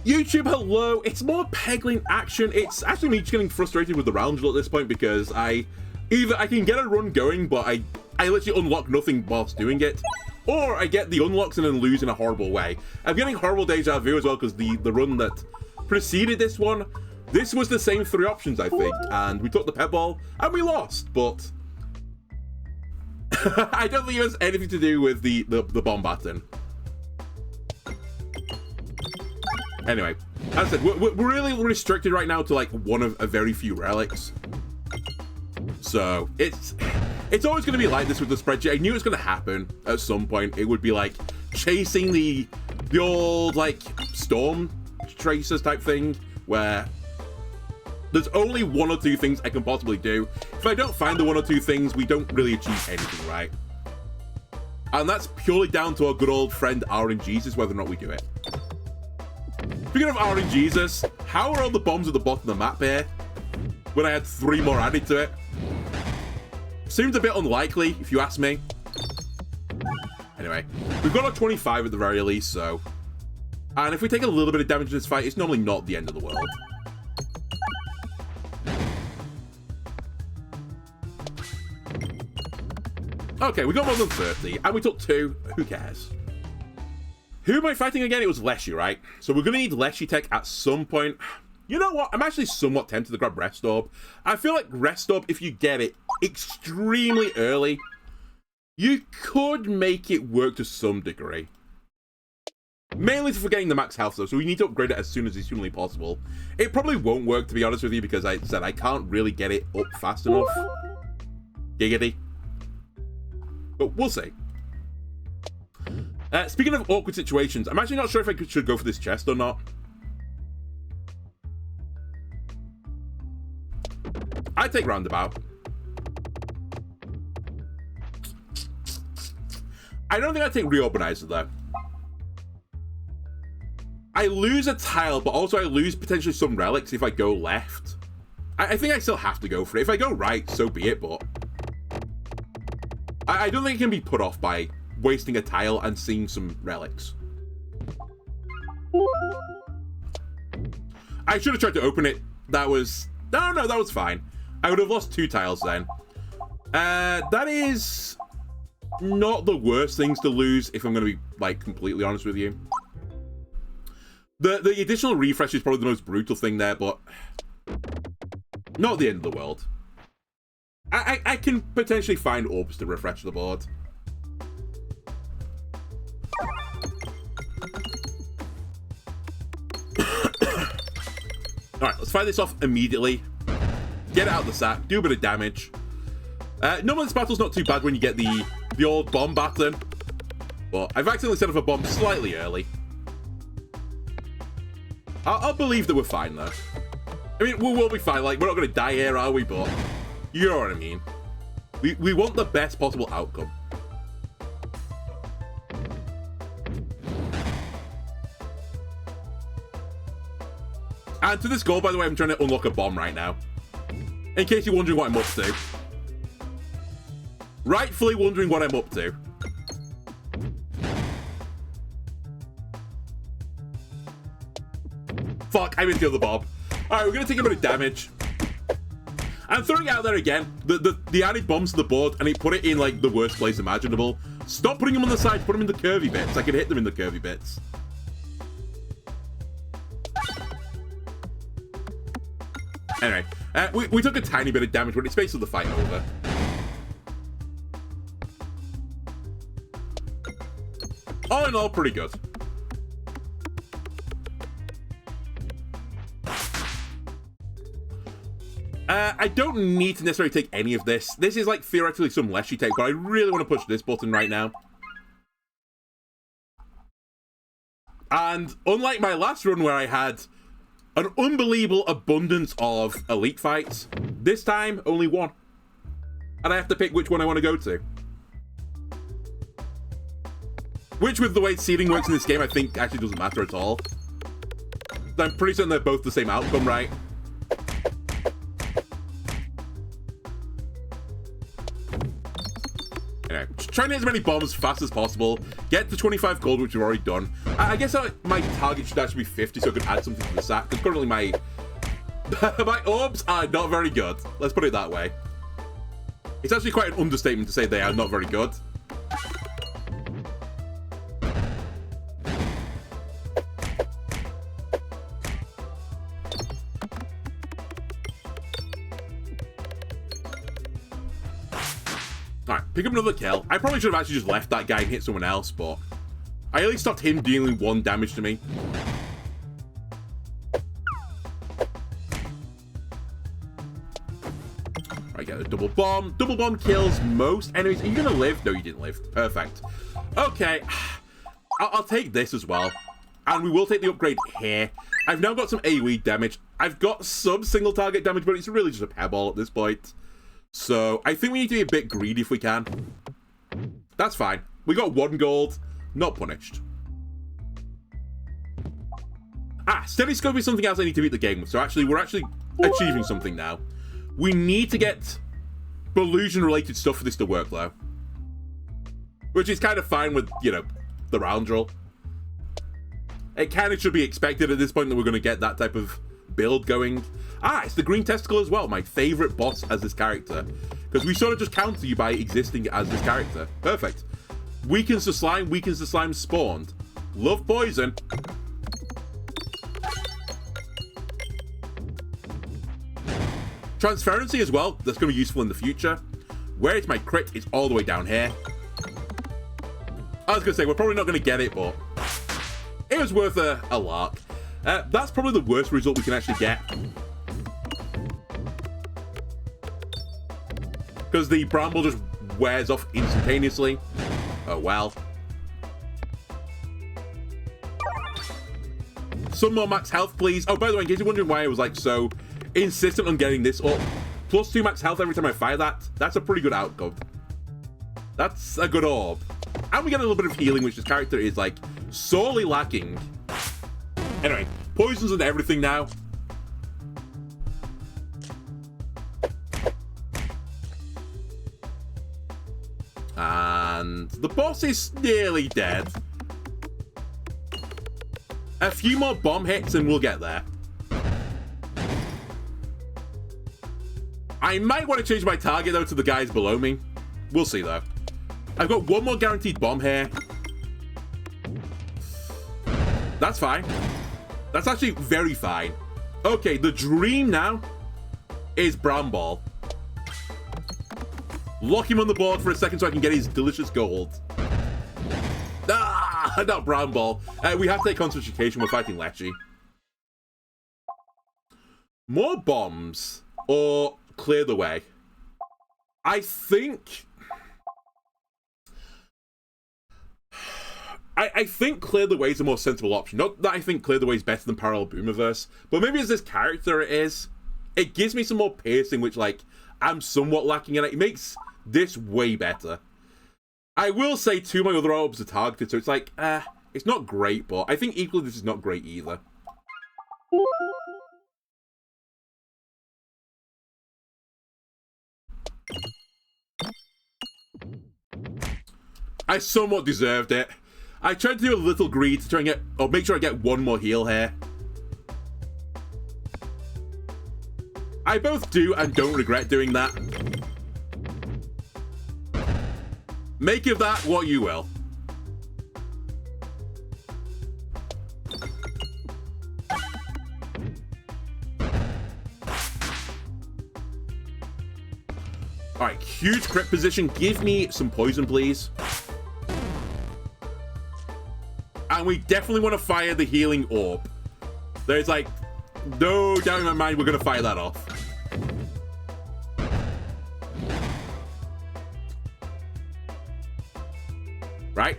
YouTube, hello. It's more Peglin action. It's actually me just getting frustrated with the round at this point because I can get a run going, but I literally unlock nothing whilst doing it, or I get the unlocks and then lose in a horrible way. I'm getting horrible deja vu as well because the run that preceded this one, this was the same 3 options, I think, and we took the pet ball and we lost, but I don't think it has anything to do with the bomb button. Anyway, as I said, we're really restricted right now to like one of a very few relics. So it's always going to be like this with the spreadsheet. I knew it was going to happen at some point. It would be like chasing the old like storm tracers type thing where there's only 1 or 2 things I can possibly do. If I don't find the 1 or 2 things, we don't really achieve anything, right? And that's purely down to our good old friend RNGesus, whether or not we do it. Speaking of RNGesus, how are all the bombs at the bottom of the map here when I had 3 more added to it? Seems a bit unlikely, if you ask me. Anyway, we've got a 25 at the very least, so... And if we take a little bit of damage in this fight, it's normally not the end of the world. Okay, we got more than 30, and we took 2. Who cares? Who am I fighting again? It was Leshy, right? So we're going to need Leshy Tech at some point. You know what? I'm actually somewhat tempted to grab Rest Orb. I feel like Rest Orb, if you get it extremely early, you could make it work to some degree. Mainly for getting the max health, though, so we need to upgrade it as soon as humanly possible. It probably won't work, to be honest with you, because I said I can't really get it up fast enough. Giggity. But we'll see. Speaking of awkward situations, I'm actually not sure if I should go for this chest or not. I'd take roundabout. I don't think I'd take Reorganizer, though. I lose a tile, but also I lose potentially some relics if I go left. I think I still have to go for it. If I go right, so be it, but... I don't think it can be put off by wasting a tile and seeing some relics. I should have tried to open it. That was... No, that was fine. I would have lost 2 tiles then. That is not the worst things to lose, if I'm going to be, like, completely honest with you. The additional refresh is probably the most brutal thing there, but not the end of the world. I can potentially find orbs to refresh the board. Alright, let's fight this off immediately. Get it out of the sack, do a bit of damage. Normally this battle's not too bad when you get the old bomb button, but I've accidentally set off a bomb slightly early. I'll believe that we're fine, though. I mean, we'll be fine. Like, we're not going to die here, are we? But you know what I mean. We want the best possible outcome. And to this goal, by the way, I'm trying to unlock a bomb right now. In case you're wondering what I'm up to. Rightfully wondering what I'm up to. Fuck, I missed the other bomb. Alright, we're going to take a bit of damage. I'm throwing it out there again. The added bombs to the board, and he put it in, like, the worst place imaginable. Stop putting them on the side, put them in the curvy bits. I can hit them in the curvy bits. Anyway, we took a tiny bit of damage, but it's basically the fight over. All in all, pretty good. I don't need to necessarily take any of this. This is like theoretically some Leshy take, but I really want to push this button right now. And unlike my last run where I had an unbelievable abundance of elite fights, this time only 1. And I have to pick which one I want to go to. Which, with the way seeding works in this game, I think actually doesn't matter at all. I'm pretty certain they're both the same outcome, right? Anyway, trying to hit as many bombs as fast as possible. Get to 25 gold, which we've already done. I guess my target should actually be 50, so I could add something to the sack. Because currently my orbs are not very good. Let's put it that way. It's actually quite an understatement to say they are not very good. Alright, pick up another kill. I probably should have actually just left that guy and hit someone else, but I at least stopped him dealing 1 damage to me. Right, get a double bomb. Double bomb kills most enemies. Are you gonna live? No, you didn't live. Perfect. Okay, I'll take this as well. And we will take the upgrade here. I've now got some AoE damage. I've got some single target damage, but it's really just a pebble at this point. So, I think we need to be a bit greedy if we can. That's fine. We got 1 gold. Not punished. Steady scope is something else I need to beat the game with. So actually, we're actually achieving something now. We need to get Ballusion-related stuff for this to work, though. Which is kind of fine with, you know, the round roll. It kind of should be expected at this point that we're going to get that type of build going. It's the green testicle as well, my favorite boss as this character, because we sort of just counter you by existing as this character. Perfect. Weakens the slime spawned. Love poison. Transparency as well, that's going to be useful in the future. Where is my crit? It's all the way down here. I was going to say, we're probably not going to get it, but it was worth a lark. That's probably the worst result we can actually get. Because the bramble just wears off instantaneously. Oh, well. Some more max health, please. Oh, by the way, in case you're wondering why I was, like, so insistent on getting this up. Plus 2 max health every time I fire that. That's a pretty good outcome. That's a good orb. And we get a little bit of healing, which this character is, like, sorely lacking. Anyway, poisons and everything now. And the boss is nearly dead. A few more bomb hits and we'll get there. I might want to change my target, though, to the guys below me. We'll see, though. I've got 1 more guaranteed bomb here. That's fine. That's actually very fine. Okay, the dream now is Bramble. Lock him on the board for a second so I can get his delicious gold. Not Bramble. We have to take concentration. We're fighting Lechy. More bombs or clear the way? I think... I think Clear the Way is a more sensible option. Not that I think Clear the Way is better than Parallel Boomiverse, but maybe as this character it is. It gives me some more piercing, which, like, I'm somewhat lacking in it. It makes this way better. I will say 2 of my other orbs are targeted, so it's like, it's not great, but I think equally this is not great either. I somewhat deserved it. I tried to do a little greed to try and get, or make sure I get 1 more heal here. I both do and don't regret doing that. Make of that what you will. Alright, huge crit position. Give me some poison, please. And we definitely want to fire the healing orb. There's, like, no doubt in my mind we're going to fire that off. Right?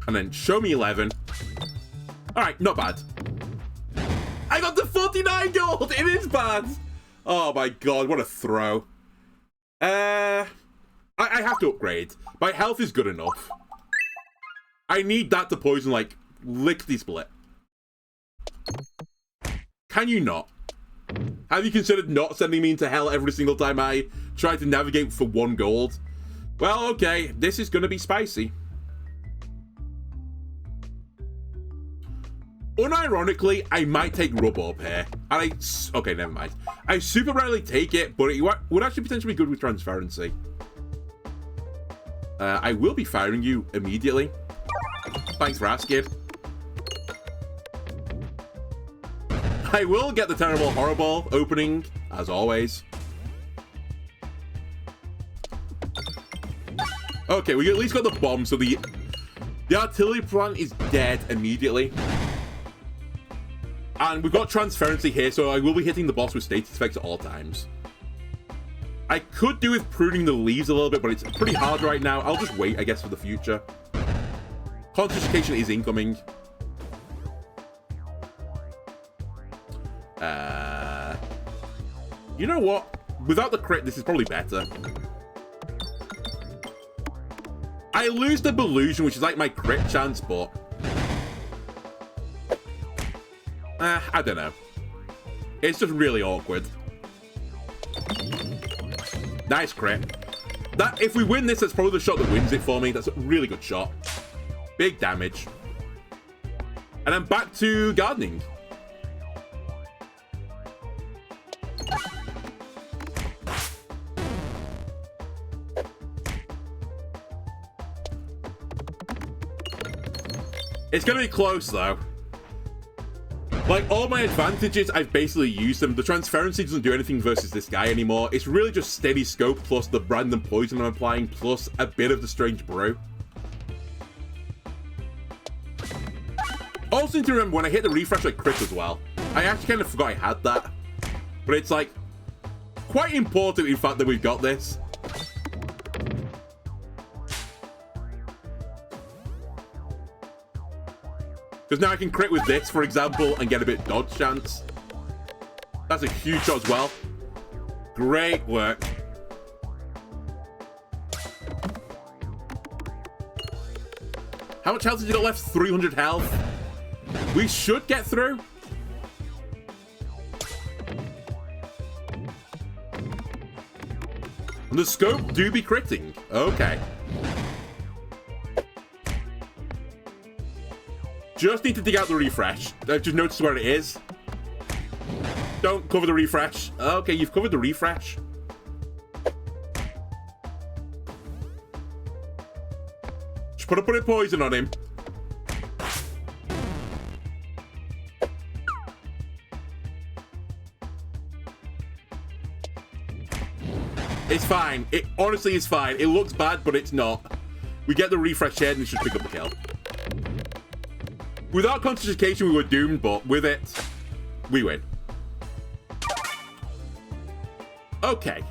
And then show me 11. Alright, not bad. I got the 49 gold! It is bad! Oh my god, what a throw. I have to upgrade. My health is good enough. I need that to poison, like, lickety split. Can you not? Have you considered not sending me into hell every single time I try to navigate for 1 gold? Well, okay, this is gonna be spicy. Unironically, I might take Rub Up here. And okay, never mind. I super rarely take it, but it would actually potentially be good with transparency. I will be firing you immediately. Thanks for asking. I will get the terrible horrible opening, as always. Okay, we at least got the bomb, so the artillery plant is dead immediately. And we've got transparency here, so I will be hitting the boss with status effects at all times. I could do with pruning the leaves a little bit, but it's pretty hard right now. I'll just wait, I guess, for the future. Concentration is incoming. You know what? Without the crit, this is probably better. I lose the Belusion, which is like my crit chance, but... I don't know. It's just really awkward. Nice crit. If we win this, that's probably the shot that wins it for me. That's a really good shot. Big damage. And I'm back to gardening. It's going to be close, though. Like, all my advantages, I've basically used them. The transparency doesn't do anything versus this guy anymore. It's really just steady scope plus the random poison I'm applying plus a bit of the strange brew. Also need to remember, when I hit the refresh, I crit as well. I actually kind of forgot I had that. But it's, like, quite important, in fact, that we've got this. Because now I can crit with this, for example, and get a bit dodge chance. That's a huge shot as well. Great work. How much health has he got left? 300 health. We should get through. And the scope do be critting. Okay. Just need to dig out the refresh. Just notice where it is. Don't cover the refresh. Okay, you've covered the refresh. Just put a bit of poison on him. It's fine. It honestly is fine. It looks bad, but it's not. We get the refresh here and we should pick up the kill. Without concentration, we were doomed, but with it, we win. Okay.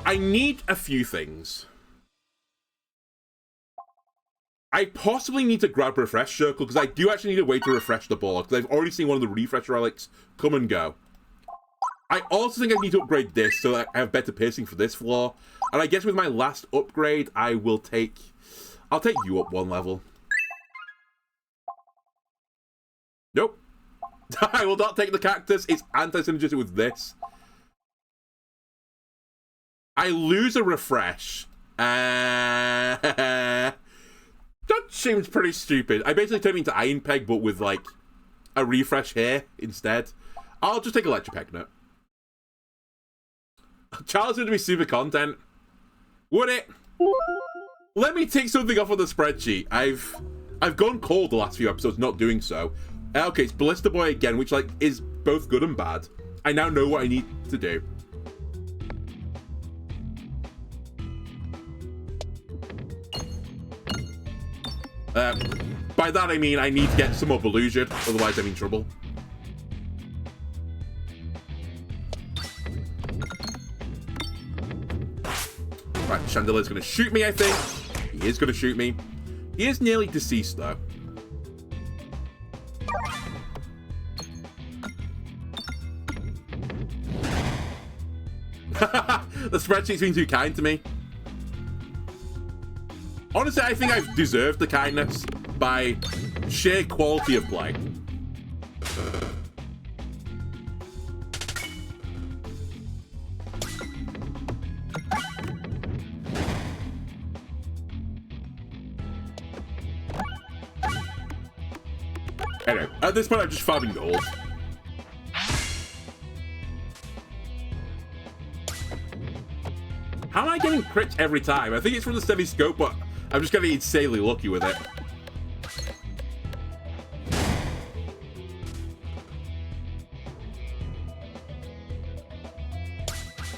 I need a few things. I possibly need to grab Refresh Circle, because I do actually need a way to refresh the board, because I've already seen one of the refresh relics come and go. I also think I need to upgrade this, so that I have better piercing for this floor. And I guess with my last upgrade, I will take... I'll take you up 1 level. Nope. I will not take the cactus. It's anti-synergistic with this. I lose a refresh. That seems pretty stupid. I basically turned into Iron Peg, but with, like, a refresh here instead. I'll just take Electropegnet. Charles would be super content. Would it? Let me take something off of the spreadsheet. I've gone cold the last few episodes not doing so. Okay, it's Ballista Boy again, which like is both good and bad. I now know what I need to do. By that I mean I need to get some more Belusion, otherwise I'm in trouble. Right, Chandelier's gonna shoot me, I think. He is going to shoot me. He is nearly deceased, though. The spreadsheet's been too kind to me. Honestly, I think I've deserved the kindness by sheer quality of play. Anyway, at this point, I'm just farming gold. How am I getting crits every time? I think it's from the steady scope, but I'm just getting insanely lucky with it.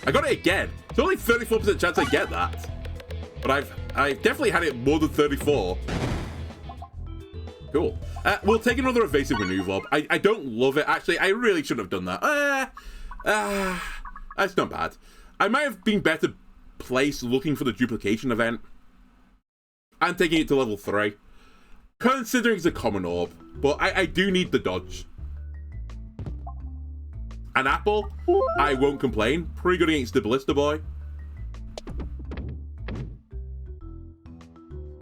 I got it again. It's only 34% chance I get that. But I've definitely had it more than 34. Cool. We'll take another evasive maneuver up. I don't love it. Actually, I really shouldn't have done that. That's not bad. I might have been better placed looking for the duplication event and taking it to level 3. Considering it's a common orb. But I do need the dodge. An apple, I won't complain. Pretty good against the Ballista Boy.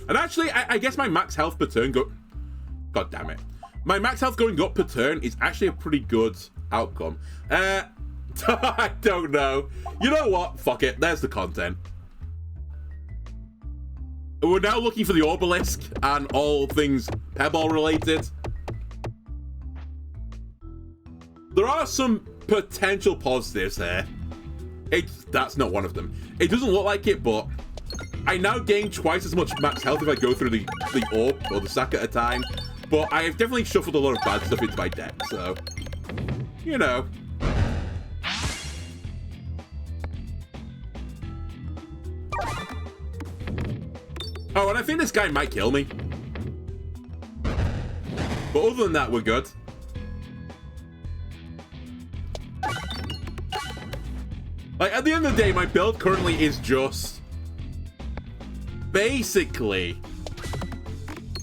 And actually, I guess my max health per turn God damn it. My max health going up per turn is actually a pretty good outcome. I don't know. You know what? Fuck it. There's the content. We're now looking for the obelisk and all things Pebble related. There are some potential positives here. That's not one of them. It doesn't look like it, but I now gain twice as much max health if I go through the orb or the sack at a time. But I have definitely shuffled a lot of bad stuff into my deck, so you know. Oh, and I think this guy might kill me. But other than that, we're good. Like, at the end of the day, my build currently is just basically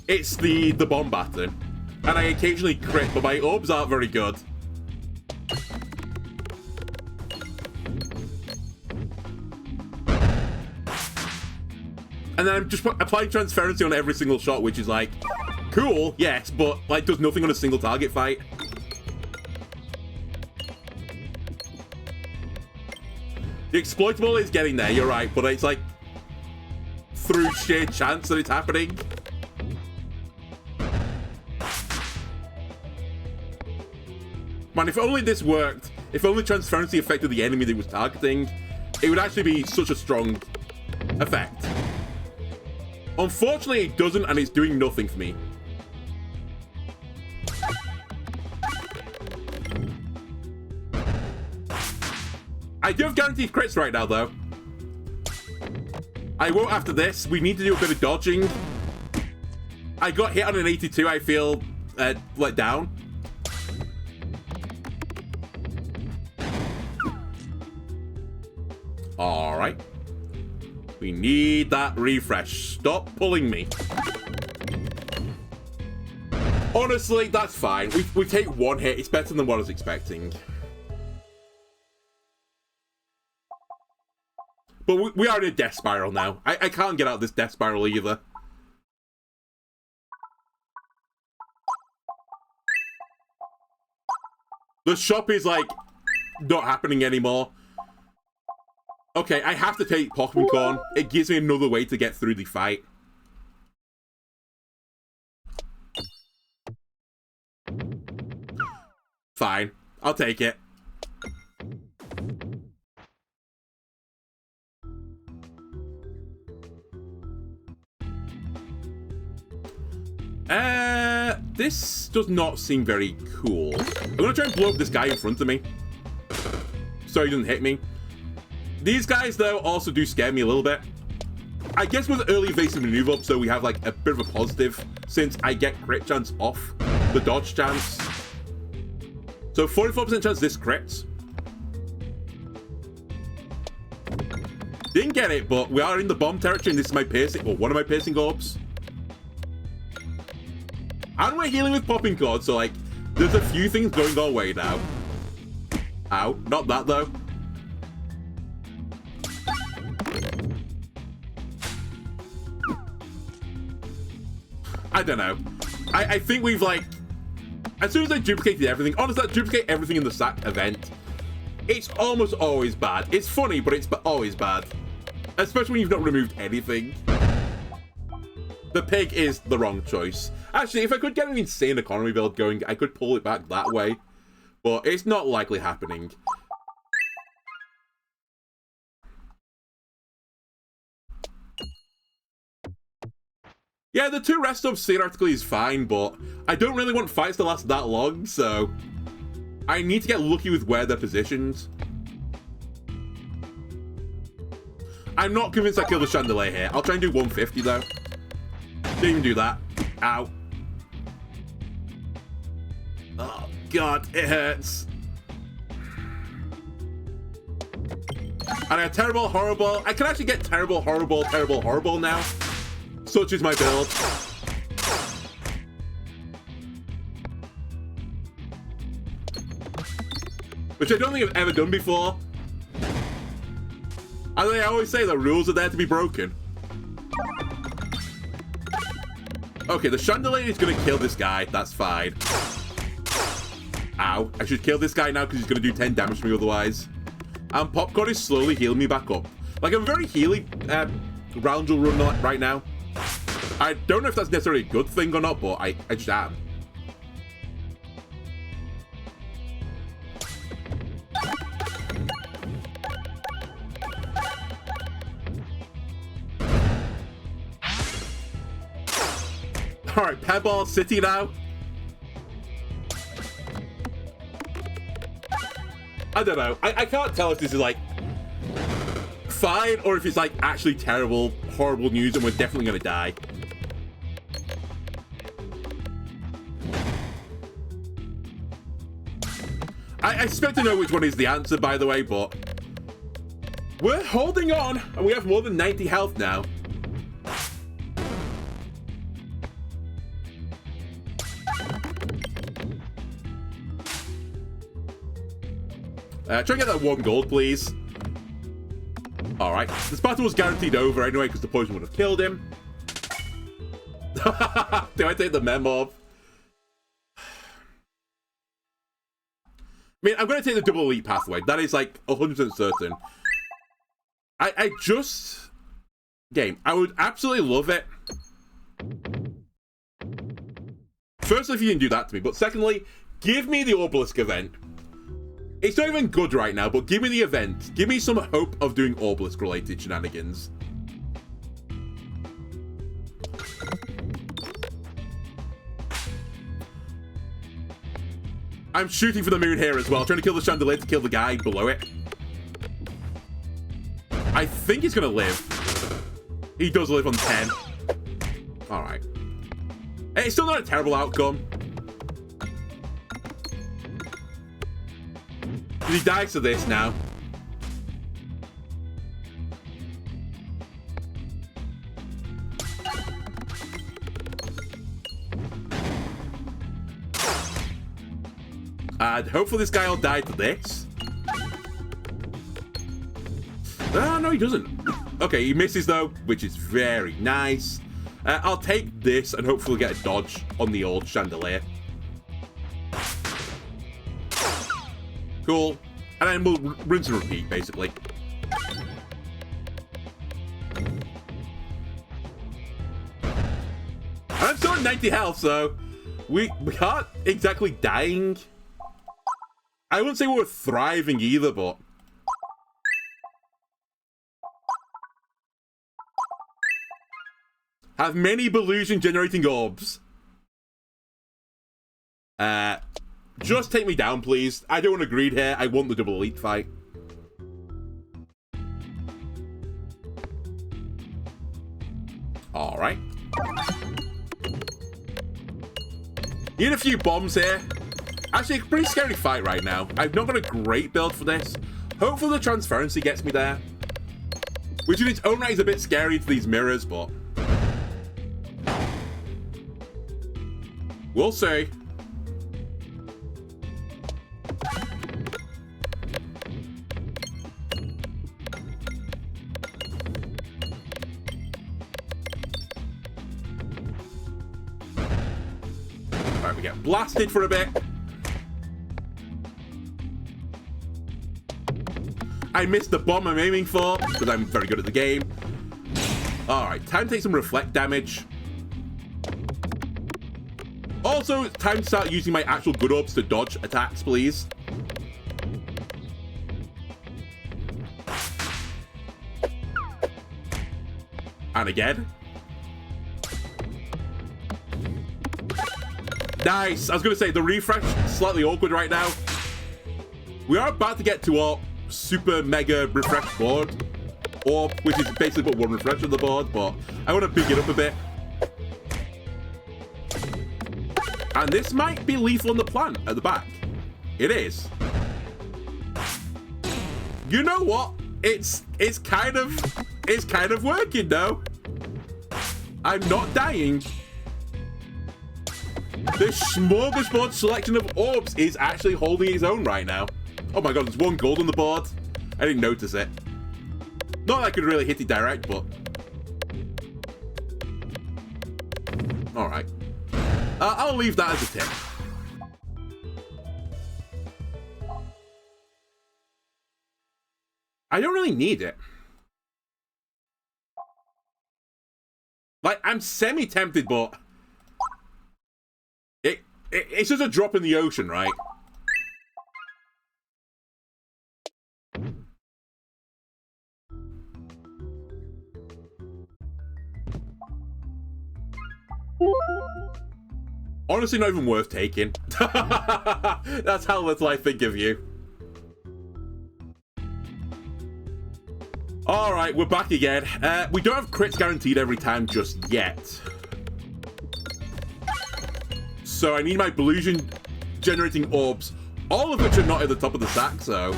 it's the bomb baton. And I occasionally crit, but my orbs aren't very good. And then I'm just applying transferency on every single shot, which is like, cool, yes, but like does nothing on a single target fight. The exploitable is getting there, you're right, but it's like through sheer chance that it's happening. Man, if only this worked, if only transferency affected the enemy that it was targeting, it would actually be such a strong effect. Unfortunately, it doesn't, and it's doing nothing for me. I do have guaranteed crits right now, though. I won't after this. We need to do a bit of dodging. I got hit on an 82. I feel let down. All right. We need that refresh. Stop pulling me. Honestly, that's fine. We take one hit. It's better than what I was expecting. But we are in a death spiral now. I can't get out of this death spiral either. The shop is, like, not happening anymore. Okay, I have to take Pokemon Corn. It gives me another way to get through the fight. Fine. I'll take it. This does not seem very cool. I'm gonna try and blow up this guy in front of me, so he doesn't hit me. These guys, though, also do scare me a little bit. I guess with early evasive maneuver up, so we have like a bit of a positive, since I get crit chance off the dodge chance. So 44% chance this crits. Didn't get it, but we are in the bomb territory, and this is my piercing, or one of my piercing orbs. And we're healing with popping cord, so like, there's a few things going our way now. Ow, not that though. I don't know. I think we've like, as soon as I duplicated everything, honestly, I duplicate everything in the sack event. It's almost always bad. It's funny, but it's always bad. Especially when you've not removed anything. The pig is the wrong choice. Actually, if I could get an insane economy build going, I could pull it back that way. But it's not likely happening. Yeah, the 2 rest stops theoretically is fine, but I don't really want fights to last that long, so I need to get lucky with where they're positioned. I'm not convinced I kill the chandelier here. I'll try and do 150 though. Didn't even do that. Ow. Oh god, it hurts. And I have terrible, horrible. I can actually get terrible, horrible, terrible, horrible now. Such is my build. Which I don't think I've ever done before. As I always say, the rules are there to be broken. Okay, the chandelier is going to kill this guy. That's fine. Ow. I should kill this guy now because he's going to do 10 damage to me otherwise. And Popcorn is slowly healing me back up. Like, I'm very healing roundel run right now. I don't know if that's necessarily a good thing or not, but I just am. Alright, Pebble City now. I don't know. I can't tell if this is like fine or if it's like actually terrible, horrible news and we're definitely gonna die. I expect to know which one is the answer, by the way, but we're holding on and we have more than 90 health now. Try and get that 1 gold, please. Alright. This battle was guaranteed over anyway, because the poison would have killed him. Do I take the memo? I mean, I'm going to take the double elite pathway. That is, like, 100% certain. I just... Game. I would absolutely love it. Firstly, if you can do that to me. But secondly, give me the Obelisk event. It's not even good right now, but give me the event. Give me some hope of doing Obelisk-related shenanigans. I'm shooting for the moon here as well, trying to kill the chandelier to kill the guy below it. I think he's going to live. He does live on 10. Alright. It's still not a terrible outcome. He dies to this now. And hopefully this guy will die to this. Oh, no, he doesn't. Okay, he misses though, which is very nice. I'll take this and hopefully get a dodge on the old chandelier. Cool. And then we'll rinse and repeat, basically. And I'm still at 90 health, so we aren't exactly dying. I wouldn't say we're thriving either, but... Have many illusion-generating orbs. Just take me down, please. I don't want to greed here. I want the double elite fight. Alright. Need a few bombs here. Actually, a pretty scary fight right now. I've not got a great build for this. Hopefully the transparency gets me there. Which in its own right is a bit scary to these mirrors, but... we'll see. Alright, we get blasted for a bit. I missed the bomb I'm aiming for, because I'm very good at the game. Alright, time to take some reflect damage. Also, it's time to start using my actual good orbs to dodge attacks, please. And again. Nice. I was going to say, the refresh is slightly awkward right now. We are about to get to our super mega refresh board. Or, which is basically but one refresh on the board, but I want to big it up a bit. And this might be lethal on the plant at the back. It is. You know what? It's kind of working though. I'm not dying. The smorgasbord selection of orbs is actually holding its own right now. Oh my god, there's one gold on the board. I didn't notice it. Not that I could really hit it direct, but... Alright. I'll leave that as a tip. I don't really need it. Like, I'm semi-tempted, but... It's just a drop in the ocean, right? Honestly, not even worth taking. That's how little I think of you. Alright, we're back again. We don't have crits guaranteed every time just yet. So I need my Belusion generating orbs, all of which are not at the top of the stack, so...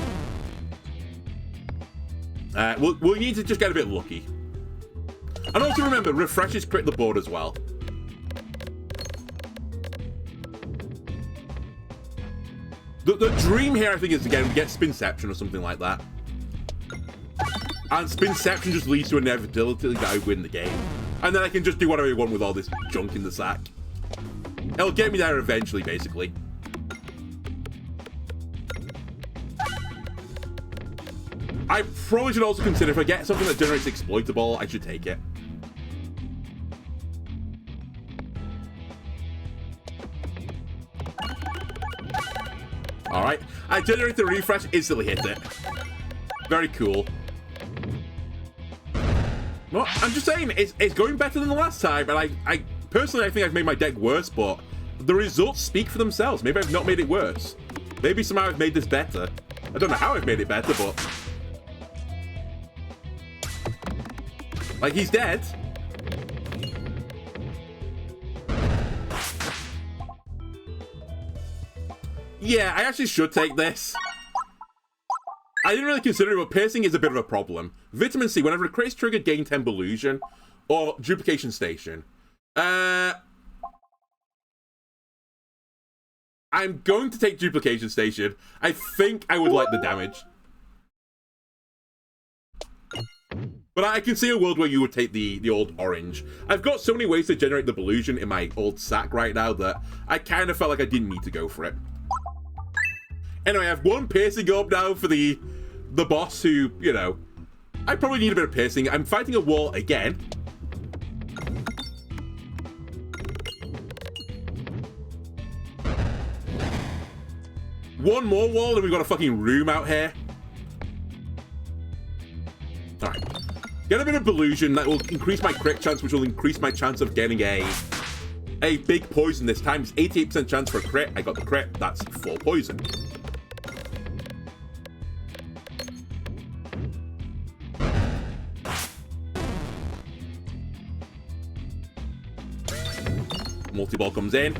we'll need to just get a bit lucky. And also remember, refreshes crit the board as well. The dream here, I think, is, again, we get Spinception or something like that. And Spinception just leads to inevitability that I win the game. And then I can just do whatever I want with all this junk in the sack. It'll get me there eventually, basically. I probably should also consider, if I get something that generates exploitable, I should take it. Alright, I generate the refresh, instantly hit it. Very cool. Well, I'm just saying, it's going better than the last time, and I personally, I think I've made my deck worse, but the results speak for themselves. Maybe I've not made it worse. Maybe somehow I've made this better. I don't know how I've made it better, but... Like, he's dead. Yeah, I actually should take this. I didn't really consider it, but piercing is a bit of a problem. Vitamin C, whenever a crit is triggered, gain 10 Belusion. Or Duplication Station. I'm going to take Duplication Station. I think I would like the damage. But I can see a world where you would take the old orange. I've got so many ways to generate the Belusion in my old sack right now that I kind of felt like I didn't need to go for it. Anyway, I have one piercing orb now for the boss who, you know, I probably need a bit of piercing. I'm fighting a wall again. One more wall and we've got a fucking room out here. Alright. Get a bit of Belusion, that will increase my crit chance, which will increase my chance of getting a big poison this time. It's 88% chance for a crit. I got the crit. That's 4 poison. Multi-ball comes in.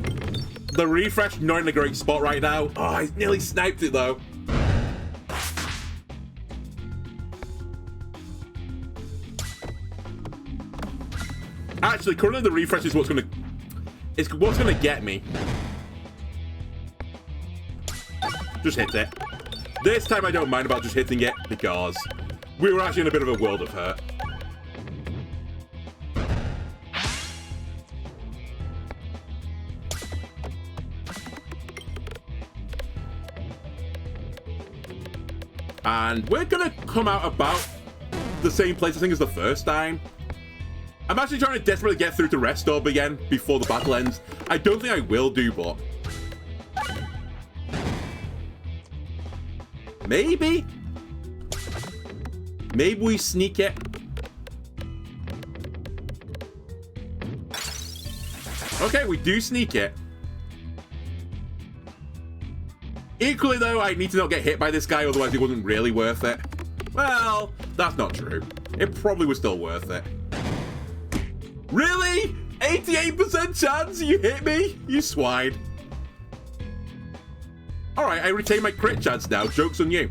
The refresh not in a great spot right now. Oh, I nearly sniped it though. Actually, currently the refresh is what's gonna get me. Just hit it. This time I don't mind about just hitting it because we were actually in a bit of a world of hurt. And we're gonna come out about the same place, I think, as the first time. I'm actually trying to desperately get through to Rest Orb again before the battle ends. I don't think I will do, but... maybe? Maybe we sneak it. Okay, we do sneak it. Equally, though, I need to not get hit by this guy, otherwise it wasn't really worth it. Well, that's not true. It probably was still worth it. Really? 88% chance you hit me? You swine. Alright, I retain my crit chance now. Joke's on you.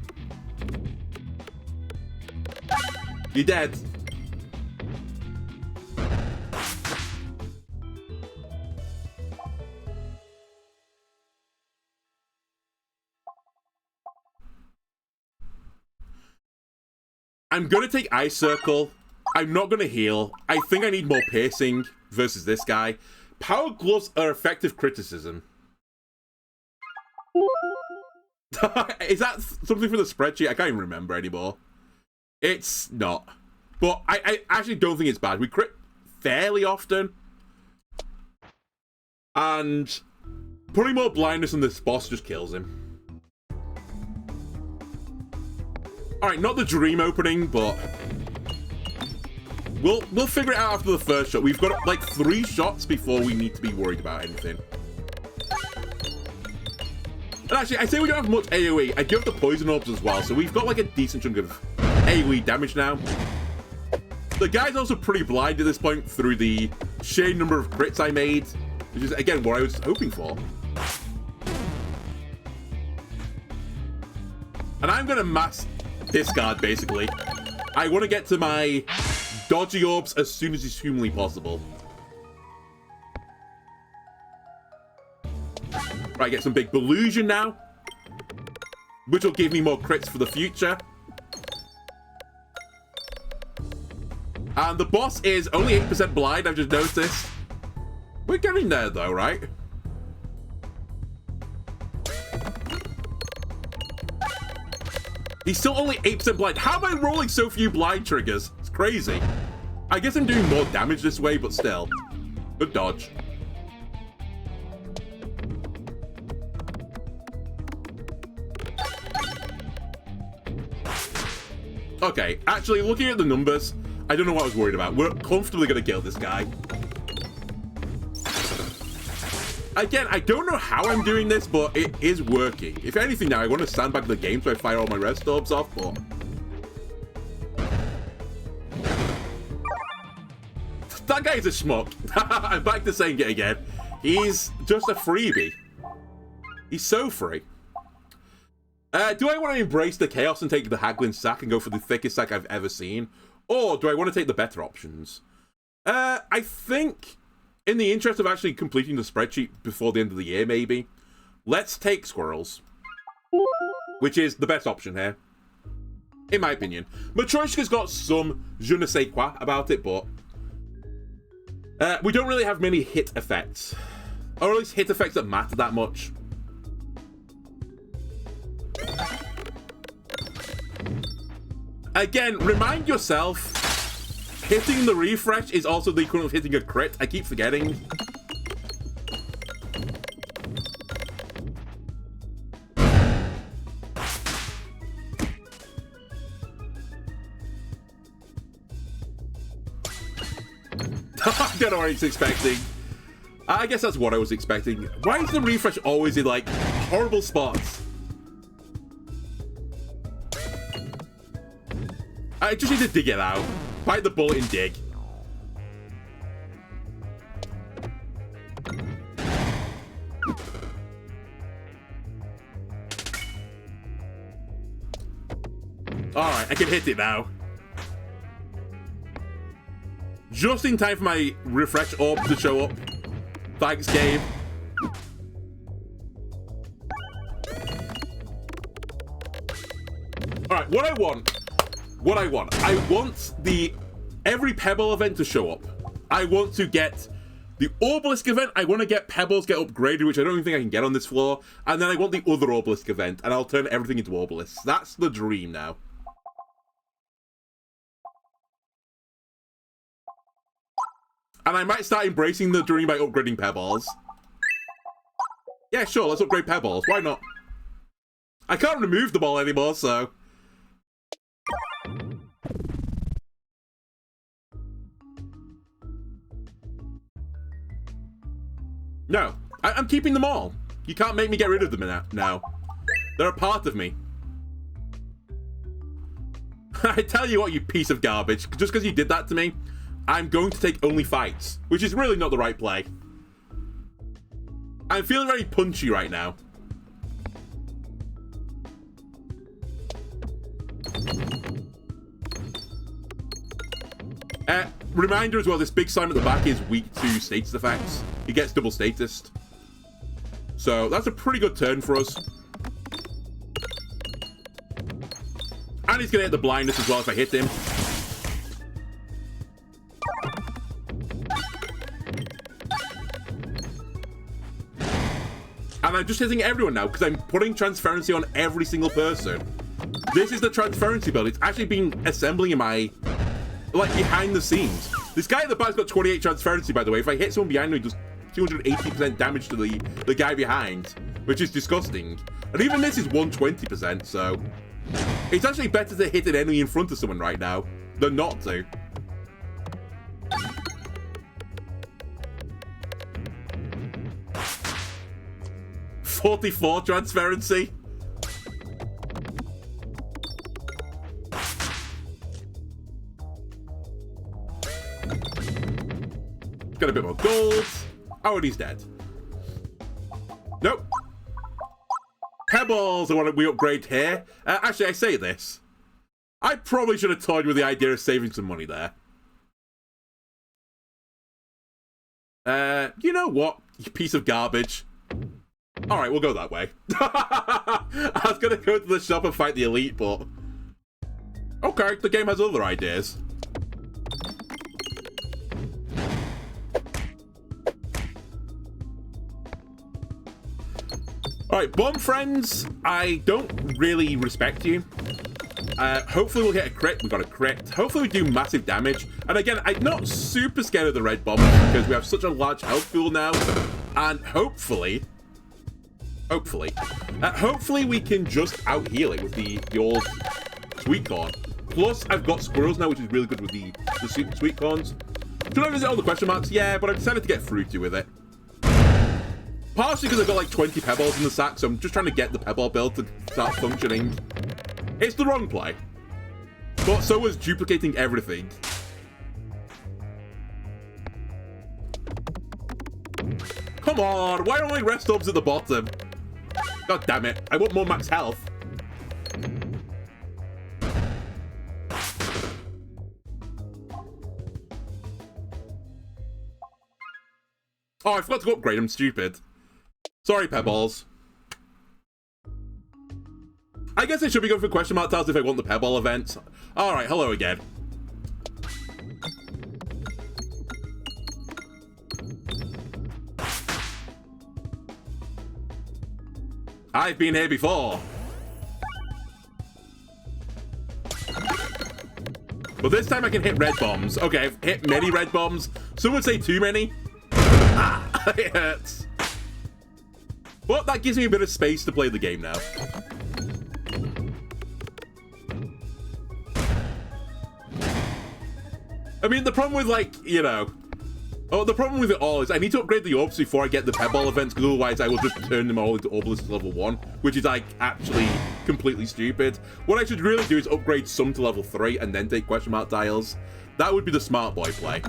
You're dead. I'm gonna take Ice Circle. I'm not gonna heal. I think I need more piercing versus this guy. Power Gloves are effective criticism. Is that something for the spreadsheet? I can't even remember anymore. It's not. But I actually don't think it's bad. We crit fairly often. And putting more blindness on this boss just kills him. Alright, not the dream opening, but we'll figure it out after the first shot. We've got like 3 shots before we need to be worried about anything. And actually, I say we don't have much AoE. I do have the poison orbs as well, so we've got like a decent chunk of AoE damage now. The guy's also pretty blind at this point through the sheer number of crits I made, which is, again, what I was hoping for. And I'm going to mass discard, basically. I want to get to my dodgy orbs as soon as is humanly possible. Right, get some big Belusion now, which will give me more crits for the future. And the boss is only 8% blind, I've just noticed. We're getting there, though, right? He's still only 8% blind. How am I rolling so few blind triggers? It's crazy. I guess I'm doing more damage this way, but still. Good dodge. Okay, actually, looking at the numbers, I don't know what I was worried about. We're comfortably going to kill this guy. Again, I don't know how I'm doing this, but it is working. If anything now, I want to sandbag the game so I fire all my Rest Orbs off, but... that guy is a schmuck. I'm back to saying it again. He's just a freebie. He's so free. Do I want to embrace the chaos and take the Haglin sack and go for the thickest sack I've ever seen? Or do I want to take the better options? I think, in the interest of actually completing the spreadsheet before the end of the year, maybe, let's take Squirrels. Which is the best option here. In my opinion. Matryoshka's got some je ne sais quoi about it, but... we don't really have many hit effects. Or at least hit effects that matter that much. Again, remind yourself, hitting the refresh is also the equivalent of hitting a crit. I keep forgetting. I don't know what I was expecting. I guess that's what I was expecting. Why is the refresh always in, like, horrible spots? I just need to dig it out. Bite the bullet and dig. Alright, I can hit it now. Just in time for my refresh orb to show up. Thanks, game. Alright, what I want I want the every Pebble event to show up. I want to get the Obelisk event. I want to get Pebbles get upgraded, which I don't even think I can get on this floor. And then I want the other Obelisk event, and I'll turn everything into Obelisks. That's the dream now. And I might start embracing the dream by upgrading Pebballs. Yeah, sure, let's upgrade Pebballs. Why not? I can't remove the ball anymore, so... No, I'm keeping them all. You can't make me get rid of them now. They're a part of me. I tell you what, you piece of garbage. Just because you did that to me, I'm going to take only fights, which is really not the right play. I'm feeling very punchy right now. Reminder as well, this big slime at the back is weak to status effects. He gets double status. So that's a pretty good turn for us. And he's going to hit the blindness as well if I hit him. And I'm just hitting everyone now because I'm putting transparency on every single person. This is the transparency build. It's actually been assembling in my... like, behind the scenes. This guy at the back's got 28 transparency, by the way. If I hit someone behind me, it does 280% damage to the guy behind, which is disgusting. And even this is 120%, so... it's actually better to hit an enemy in front of someone right now than not to. .44 transparency. Got a bit more gold. Oh, and he's dead. Nope. Pebbles are what we upgrade here. Actually, I say this. I probably should have toyed with the idea of saving some money there. You know what? You piece of garbage. Alright, we'll go that way. I was gonna go to the shop and fight the elite, but... okay, the game has other ideas. Alright, bomb friends, I don't really respect you. Hopefully we'll hit a crit. We got a crit. Hopefully we do massive damage. And again, I'm not super scared of the red bombs because we have such a large health pool now. And hopefully we can just out-heal it with the old sweet corn. Plus, I've got squirrels now, which is really good with the sweet corns. Should I visit all the question marks? Yeah, but I decided to get fruity with it. Partially because I've got like 20 pebbles in the sack, so I'm just trying to get the pebble build to start functioning. It's the wrong play. But so was duplicating everything. Come on, why don't I rest ups at the bottom? God damn it, I want more max health. Oh, I forgot to upgrade, I'm stupid. Sorry, Pebballs. I guess I should be going for question mark tiles if I want the Pebble event. Alright, hello again. I've been here before. But this time I can hit red bombs. Okay, I've hit many red bombs. Some would say too many. Ah, it hurts. But that gives me a bit of space to play the game now. I mean, the problem with, like, you know... oh, the problem with it all is I need to upgrade the orbs before I get the Pebble events, because otherwise I will just turn them all into obelisks level 1, which is, like, actually completely stupid. What I should really do is upgrade some to level 3 and then take question mark tiles. That would be the smart boy play.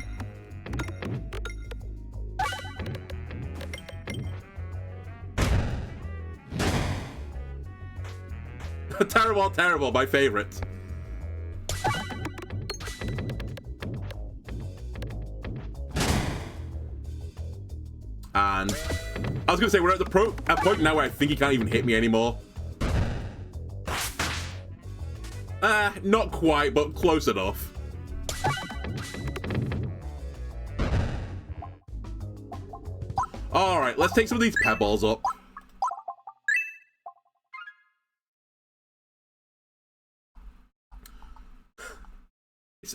Terrible, terrible, my favorite. And I was going to say, we're at the point now where I think he can't even hit me anymore. Not quite, but close enough. Alright, let's take some of these pebbles up.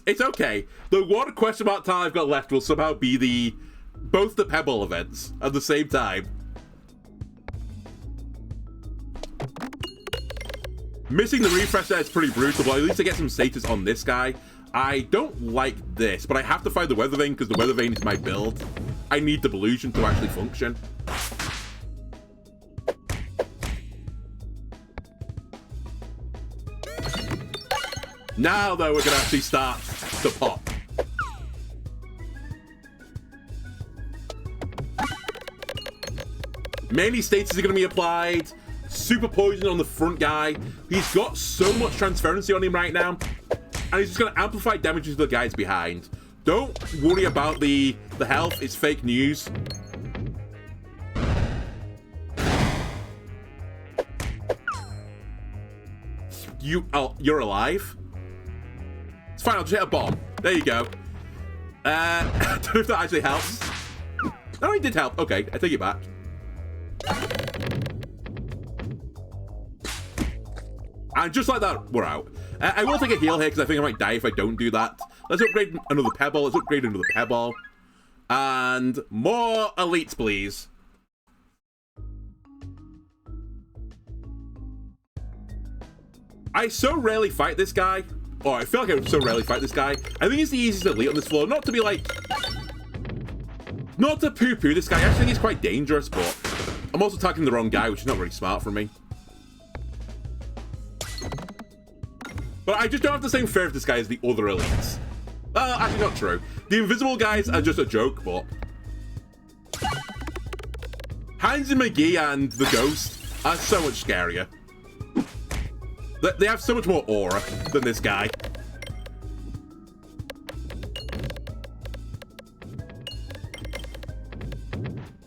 It's okay. The one question mark time I've got left will somehow be both the Pebble events at the same time. Missing the refresh there is pretty brutal, but at least I get some status on this guy. I don't like this, but I have to find the Weather Vane because the Weather Vane is my build. I need the Delusion to actually function. Now, though, we're going to actually start to pop. Many status are going to be applied. Super Poison on the front guy. He's got so much transparency on him right now. And he's just going to amplify damage to the guys behind. Don't worry about the health. It's fake news. You're alive? It's fine, I'll just hit a bomb. There you go. I don't know if that actually helps. Oh, it did help. Okay, I take it back. And just like that, we're out. I will take a heal here because I think I might die if I don't do that. Let's upgrade another Pebble. Let's upgrade another Pebble. And more elites, please. I so rarely fight this guy. Oh, I feel like I would so rarely fight this guy. I think he's the easiest elite on this floor. Not to be like... Not to poo-poo this guy. I actually think he's quite dangerous, but... I'm also attacking the wrong guy, which is not very smart for me. But I just don't have the same fear of this guy as the other elites. Well, actually not true. The invisible guys are just a joke, but... Heinz and McGee and the Ghost are so much scarier. They have so much more aura than this guy.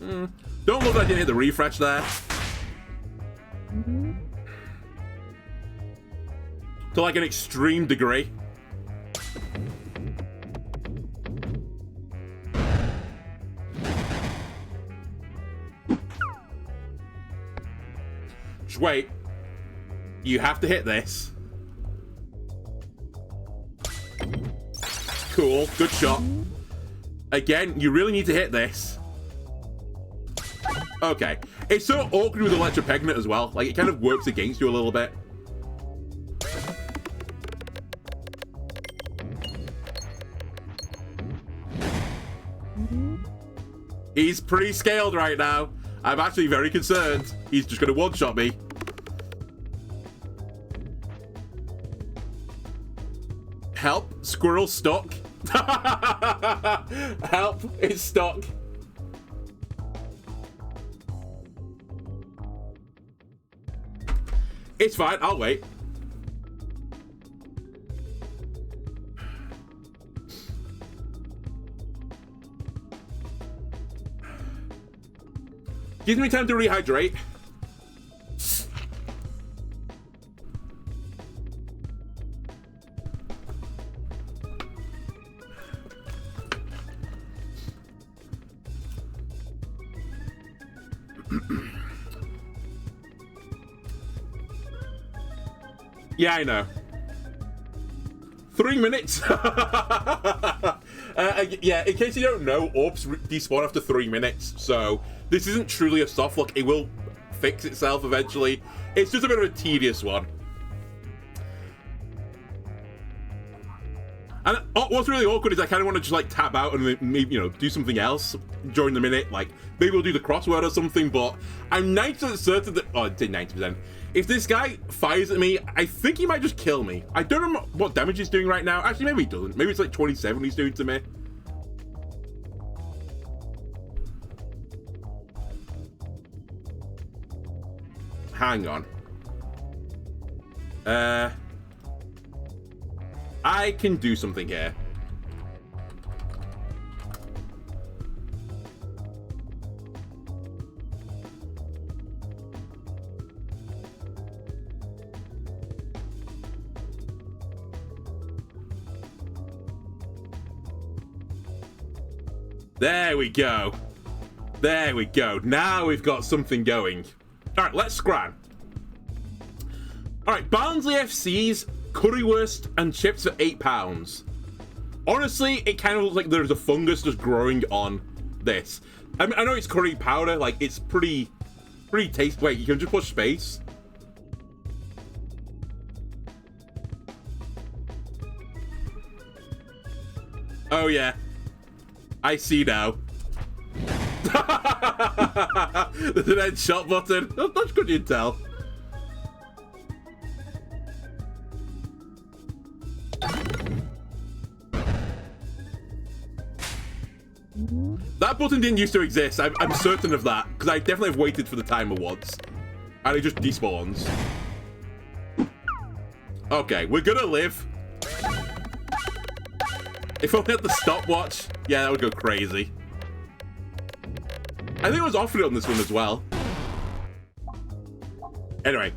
Don't look like I didn't hit the refresh there. To like an extreme degree. Just wait. You have to hit this. Cool. Good shot. Again, you really need to hit this. Okay. It's so awkward with Electro Peglin as well. Like, it kind of works against you a little bit. He's pretty scaled right now. I'm actually very concerned. He's just going to one-shot me. Help. Squirrel stuck. Help. It's stuck. It's fine. I'll wait. Gives me time to rehydrate. Yeah, I know. 3 minutes. Yeah, in case you don't know, orbs despawn after 3 minutes, so this isn't truly a soft lock. It will fix itself eventually. It's just a bit of a tedious one. And what's really awkward is I kind of want to just like tap out and maybe, you know, do something else during the minute. Like maybe we'll do the crossword or something, but I'm 90% certain that, oh, I did 90%. If this guy fires at me, I think he might just kill me. I don't know what damage he's doing right now. Actually, maybe he doesn't. Maybe it's like 27 he's doing to me. Hang on. I can do something here. There we go. There we go. Now we've got something going. All right, let's scran. All right, Barnsley FC's currywurst and chips for £8. Honestly, it kind of looks like there's a fungus just growing on this. I mean, I know it's curry powder, like, it's pretty tasty. Wait, you can just push space? Oh, yeah. I see now. There's an headshot button. That's good intel. That button didn't used to exist. I'm certain of that, because I definitely have waited for the timer once. And it just despawns. Okay, we're gonna live. If only had the stopwatch, yeah, that would go crazy. I think it was offered on this one as well. Anyway,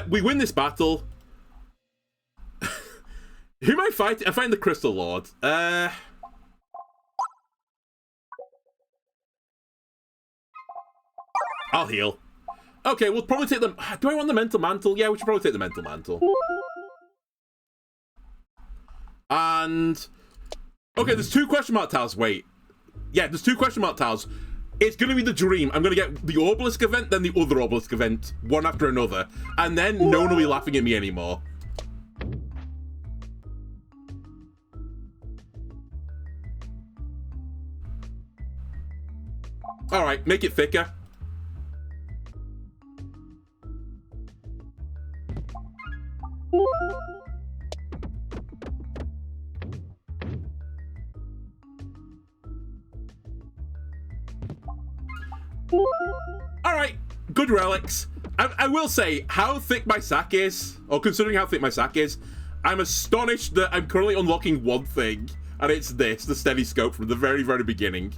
we win this battle. Who am I fighting? I find the Crystal Lord. I'll heal. Okay, we'll probably take them. Do I want the Mental Mantle? Yeah, we should probably take the Mental Mantle. And okay, there's 2 question mark tiles. Wait. Yeah, there's 2 question mark tiles. It's going to be the dream. I'm going to get the Obelisk event, then the other Obelisk event, one after another. And then no one will be laughing at me anymore. Alright, make it thicker. Alright, good relics. I will say, how thick my sack is, or considering how thick my sack is, I'm astonished that I'm currently unlocking one thing, and it's this, the steady scope from the very, very beginning.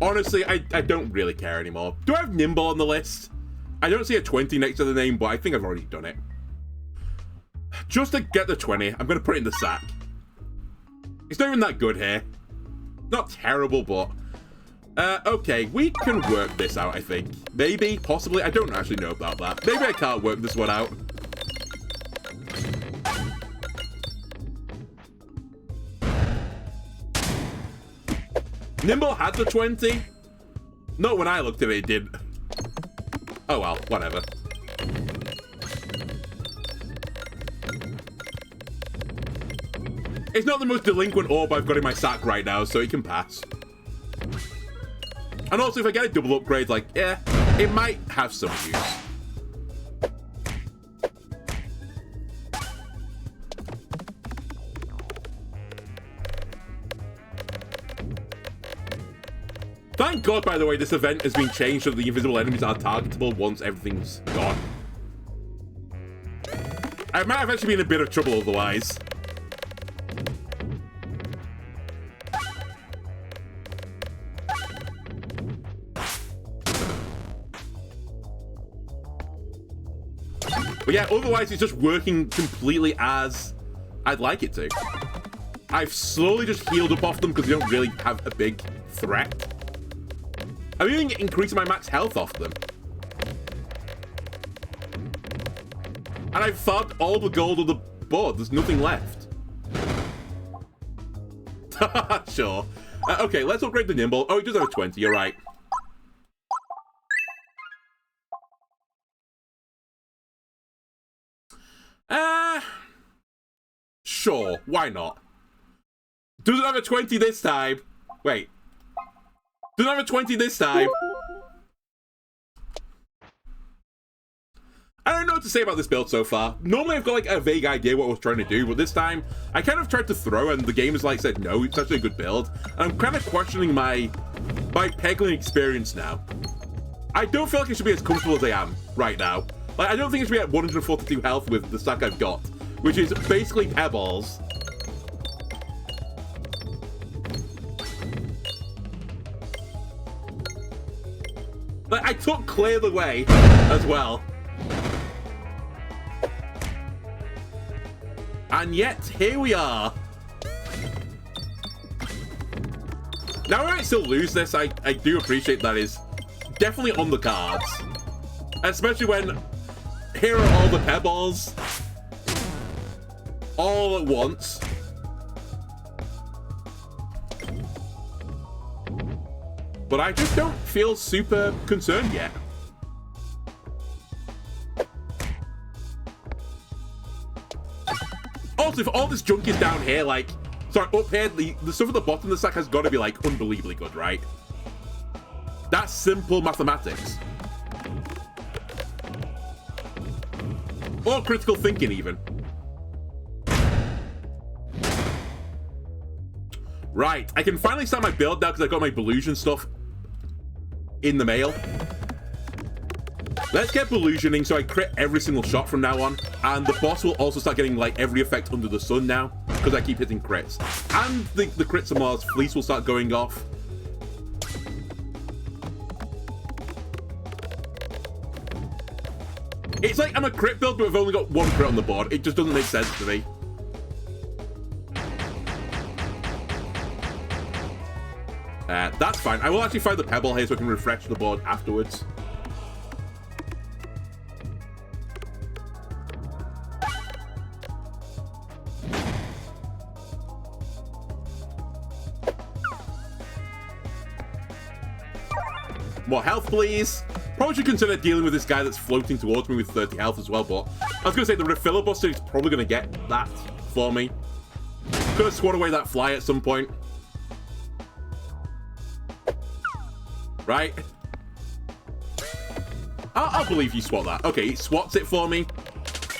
Honestly, I don't really care anymore. Do I have Nimble on the list? I don't see a 20 next to the name, but I think I've already done it. Just to get the 20, I'm going to put it in the sack. It's not even that good here. Not terrible, but... okay, we can work this out, I think. Maybe, possibly, I don't actually know about that. Maybe I can't work this one out. Nimble had the 20. Not when I looked at it, it didn't. Oh well, whatever. It's not the most delinquent orb I've got in my sack right now, so it can pass. And also, if I get a double upgrade, like, yeah, it might have some use. Thank God, by the way, this event has been changed so that the invisible enemies are targetable once everything's gone. I might have actually been in a bit of trouble otherwise. But yeah, otherwise it's just working completely as I'd like it to. I've slowly just healed up off them because they don't really have a big threat. I'm even increasing my max health off them. And I've farmed all the gold on the board. There's nothing left. Sure. Okay, let's upgrade the Nimble. Oh, he does have a 20, you're right. Sure, why not? Doesn't have a 20 this time. Wait. Doesn't have a 20 this time. I don't know what to say about this build so far. Normally I've got like a vague idea what I was trying to do, but this time I kind of tried to throw and the game has like said no, it's actually a good build. And I'm kind of questioning my Peglin experience now. I don't feel like I should be as comfortable as I am right now. Like, I don't think I should be at 142 health with the stack I've got, which is basically Pebbles. Like, I took Clear the Way as well. And yet, here we are. Now, I might still lose this. I do appreciate that is definitely on the cards. Especially when here are all the Pebbles. all at once. But I just don't feel super concerned yet. Also, if all this junk is down here, like, sorry, up here, the stuff at the bottom of the stack has got to be, like, unbelievably good, right? That's simple mathematics. Or critical thinking, even. Right, I can finally start my build now because I got my Belusion stuff in the mail. Let's get Belusioning so I crit every single shot from now on. And the boss will also start getting, like, every effect under the sun now because I keep hitting crits. And the crits of Mars Fleece will start going off. It's like I'm a crit build, but I've only got one crit on the board. It just doesn't make sense to me. That's fine. I will actually find the pebble here so I can refresh the board afterwards. More health, please. Probably should consider dealing with this guy that's floating towards me with 30 health as well, but I was going to say the refiller buster is probably going to get that for me. Could have squat away that fly at some point. Right? I'll believe you swat that. Okay, he swats it for me.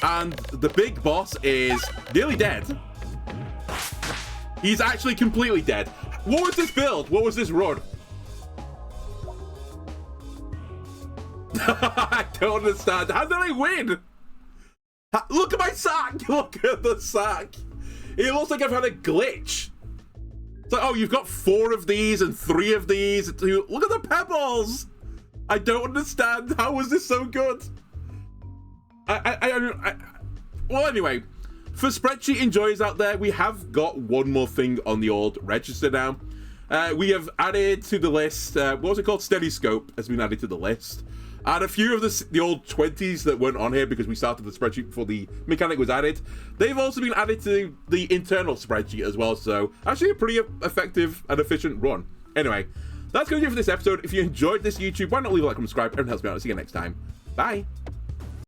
And the big boss is nearly dead. He's actually completely dead. What was this build? What was this run? I don't understand. How did I win? Look at my sack. Look at the sack. It looks like I've had a glitch. It's like, oh, you've got 4 of these and 3 of these. Look at the pebbles. I don't understand. How was this so good? Well, anyway, for spreadsheet enjoyers out there, we have got one more thing on the old register now. We have added to the list, what was it called? Steady Scope has been added to the list. And a few of the old 20s that weren't on here because we started the spreadsheet before the mechanic was added, they've also been added to the internal spreadsheet as well. So actually a pretty effective and efficient run. Anyway, that's going to do it for this episode. If you enjoyed this YouTube, why not leave a like and subscribe? Everyone helps me out. I'll see you next time. Bye.